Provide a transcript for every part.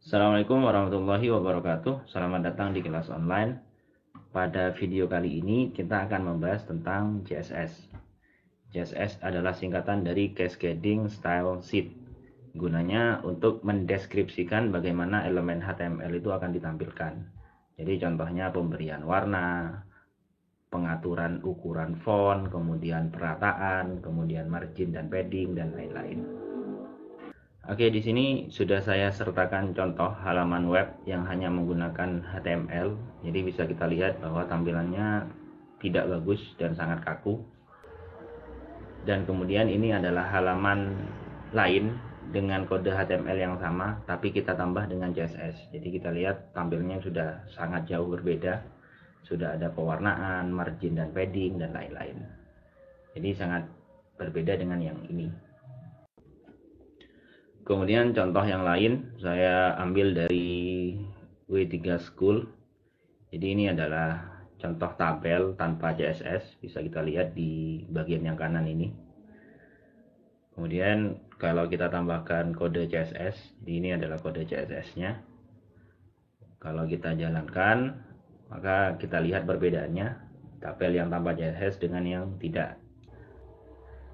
Assalamualaikum warahmatullahi wabarakatuh. Selamat datang di kelas online. Pada video kali ini kita akan membahas tentang CSS. CSS adalah singkatan dari Cascading Style Sheet. Gunanya untuk mendeskripsikan bagaimana elemen HTML itu akan ditampilkan. Jadi contohnya pemberian warna, pengaturan ukuran font, kemudian perataan, kemudian margin dan padding dan lain-lain. Oke, di sini sudah saya sertakan contoh halaman web yang hanya menggunakan HTML. Jadi bisa kita lihat bahwa tampilannya tidak bagus dan sangat kaku. Dan kemudian ini adalah halaman lain dengan kode HTML yang sama, tapi kita tambah dengan CSS. Jadi kita lihat tampilnya sudah sangat jauh berbeda. Sudah ada pewarnaan, margin dan padding dan lain-lain. Jadi sangat berbeda dengan yang ini. Kemudian contoh yang lain saya ambil dari W3 School. Jadi ini adalah contoh tabel tanpa CSS, bisa kita lihat di bagian yang kanan ini. Kemudian kalau kita tambahkan kode CSS, ini adalah kode CSS-nya. Kalau kita jalankan, maka kita lihat perbedaannya tabel yang tanpa CSS dengan yang tidak.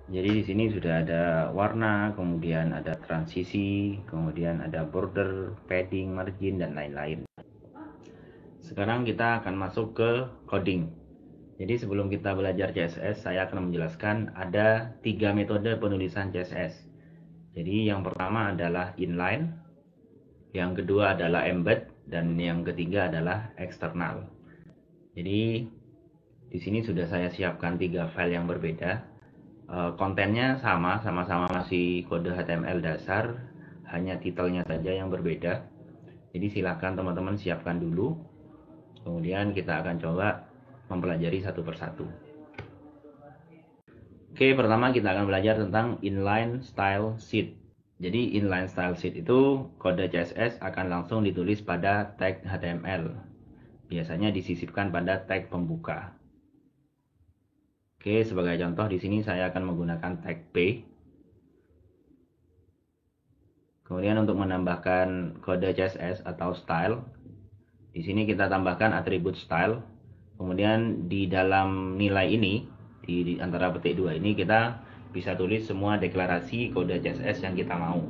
Jadi di sini sudah ada warna, kemudian ada transisi, kemudian ada border, padding, margin dan lain-lain. Sekarang kita akan masuk ke coding. Jadi sebelum kita belajar CSS, saya akan menjelaskan ada 3 metode penulisan CSS. Jadi yang pertama adalah inline, yang kedua adalah embed, dan yang ketiga adalah eksternal. Jadi di sini sudah saya siapkan 3 file yang berbeda. Kontennya sama-sama masih kode HTML dasar, hanya titelnya saja yang berbeda. Jadi silakan teman-teman siapkan dulu, kemudian kita akan coba mempelajari satu persatu. Oke, pertama kita akan belajar tentang inline style sheet. Jadi inline style sheet itu kode CSS akan langsung ditulis pada tag HTML, biasanya disisipkan pada tag pembuka. Oke, sebagai contoh di sini saya akan menggunakan tag P. Kemudian untuk menambahkan kode CSS atau style, di sini kita tambahkan atribut style. Kemudian di dalam nilai ini, di antara petik 2 ini kita bisa tulis semua deklarasi kode CSS yang kita mau.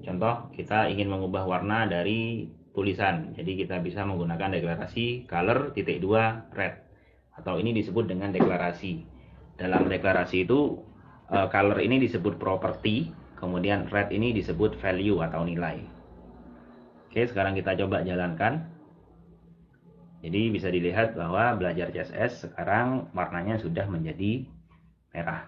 Contoh, kita ingin mengubah warna dari tulisan. Jadi kita bisa menggunakan deklarasi color.2 red. Atau ini disebut dengan deklarasi. Dalam deklarasi itu color ini disebut property, kemudian red ini disebut value atau nilai. Oke, sekarang kita coba jalankan. Jadi bisa dilihat bahwa belajar CSS sekarang warnanya sudah menjadi merah.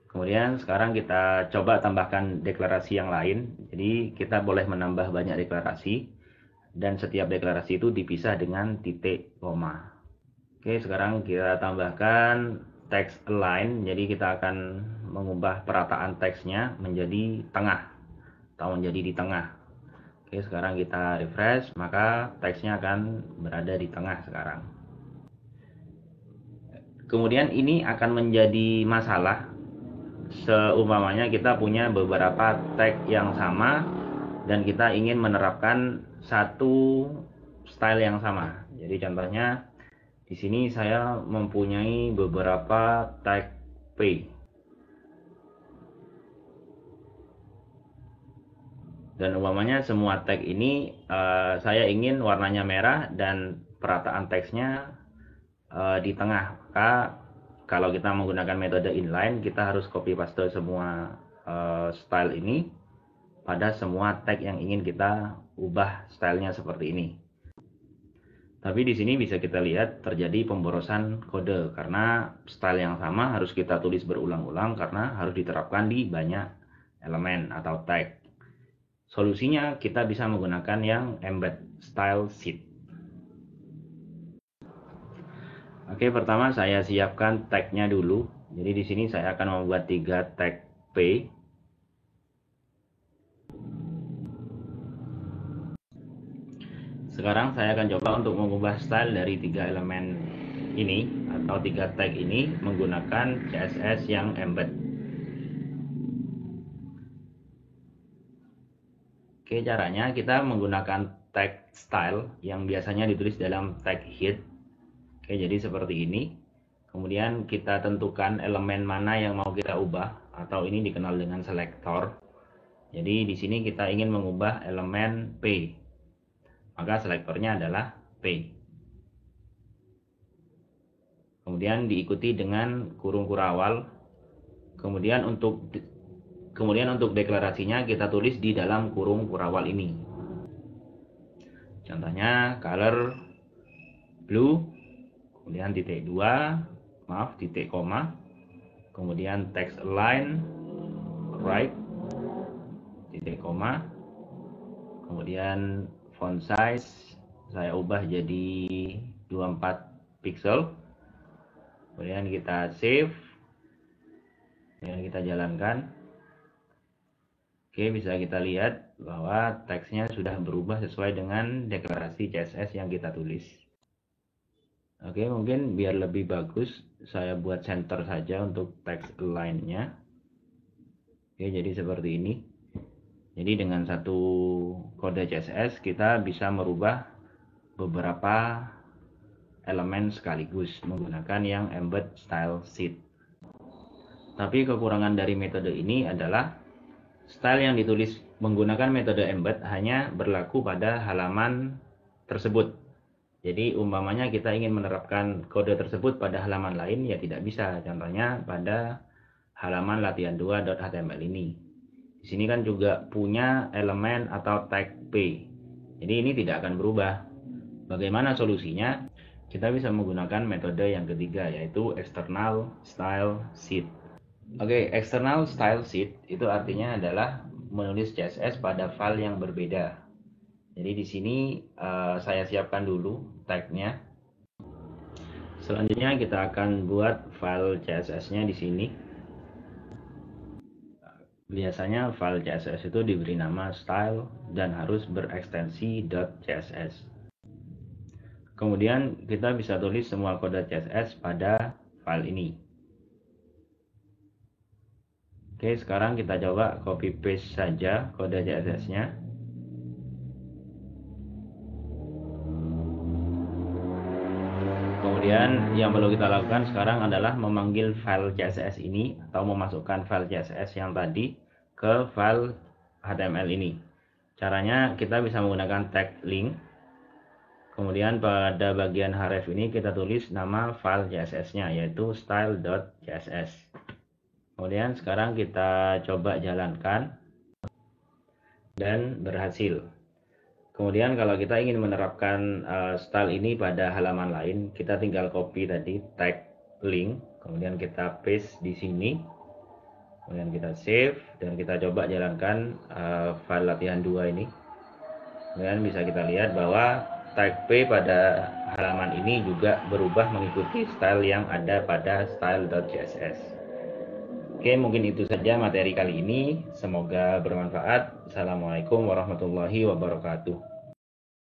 Kemudian sekarang kita coba tambahkan deklarasi yang lain. Jadi kita boleh menambah banyak deklarasi, dan setiap deklarasi itu dipisah dengan titik koma. Oke, sekarang kita tambahkan text align. Jadi kita akan mengubah perataan teksnya menjadi tengah atau menjadi di tengah. Oke, sekarang kita refresh, maka teksnya akan berada di tengah sekarang. Kemudian ini akan menjadi masalah seumpamanya kita punya beberapa tag yang sama dan kita ingin menerapkan satu style yang sama. Jadi contohnya di sini saya mempunyai beberapa tag P. Dan umpamanya semua tag ini saya ingin warnanya merah dan perataan teksnya di tengah. Maka kalau kita menggunakan metode inline, kita harus copy paste semua style ini pada semua tag yang ingin kita ubah stylenya seperti ini. Tapi di sini bisa kita lihat terjadi pemborosan kode karena style yang sama harus kita tulis berulang-ulang karena harus diterapkan di banyak elemen atau tag. Solusinya kita bisa menggunakan yang embed style sheet. Oke, pertama saya siapkan tagnya dulu. Jadi di sini saya akan membuat 3 tag P. Sekarang saya akan coba untuk mengubah style dari 3 elemen ini atau 3 tag ini menggunakan CSS yang embed. Oke, caranya kita menggunakan tag style yang biasanya ditulis dalam tag head. Oke, jadi seperti ini. Kemudian kita tentukan elemen mana yang mau kita ubah, atau ini dikenal dengan selektor. Jadi di sini kita ingin mengubah elemen P. Maka selektornya adalah P. Kemudian diikuti dengan kurung kurawal. Kemudian untuk deklarasinya kita tulis di dalam kurung kurawal ini. Contohnya color blue, kemudian titik 2, titik koma, kemudian text align right, titik koma, kemudian font size saya ubah jadi 24 pixel. Kemudian kita save, kemudian kita jalankan. Oke, bisa kita lihat bahwa teksnya sudah berubah sesuai dengan deklarasi CSS yang kita tulis. Oke, mungkin biar lebih bagus saya buat center saja untuk teks align-nya. Oke, jadi seperti ini. Jadi dengan satu kode CSS kita bisa merubah beberapa elemen sekaligus menggunakan yang embed style sheet. Tapi kekurangan dari metode ini adalah style yang ditulis menggunakan metode embed hanya berlaku pada halaman tersebut. Jadi umpamanya kita ingin menerapkan kode tersebut pada halaman lain, ya tidak bisa. Contohnya pada halaman latihan2.html ini. Di sini kan juga punya elemen atau tag P. Jadi ini tidak akan berubah. Bagaimana solusinya? Kita bisa menggunakan metode yang ketiga, yaitu external style sheet. Oke, external style sheet itu artinya adalah menulis CSS pada file yang berbeda. Jadi di sini saya siapkan dulu tagnya. Selanjutnya kita akan buat file CSS-nya di sini. Biasanya file CSS itu diberi nama style dan harus berekstensi .css. Kemudian kita bisa tulis semua kode CSS pada file ini. Oke, sekarang kita coba copy paste saja kode CSS-nya. Kemudian yang perlu kita lakukan sekarang adalah memanggil file CSS ini atau memasukkan file CSS yang tadi ke file HTML ini. Caranya kita bisa menggunakan tag link. Kemudian pada bagian href ini kita tulis nama file CSS-nya, yaitu style.css. Kemudian sekarang kita coba jalankan dan berhasil. Kemudian kalau kita ingin menerapkan style ini pada halaman lain, kita tinggal copy tadi tag link, kemudian kita paste di sini, kemudian kita save dan kita coba jalankan file latihan 2 ini. Kemudian bisa kita lihat bahwa tag P pada halaman ini juga berubah mengikuti style yang ada pada style.css. Oke, mungkin itu saja materi kali ini. Semoga bermanfaat. Assalamualaikum warahmatullahi wabarakatuh.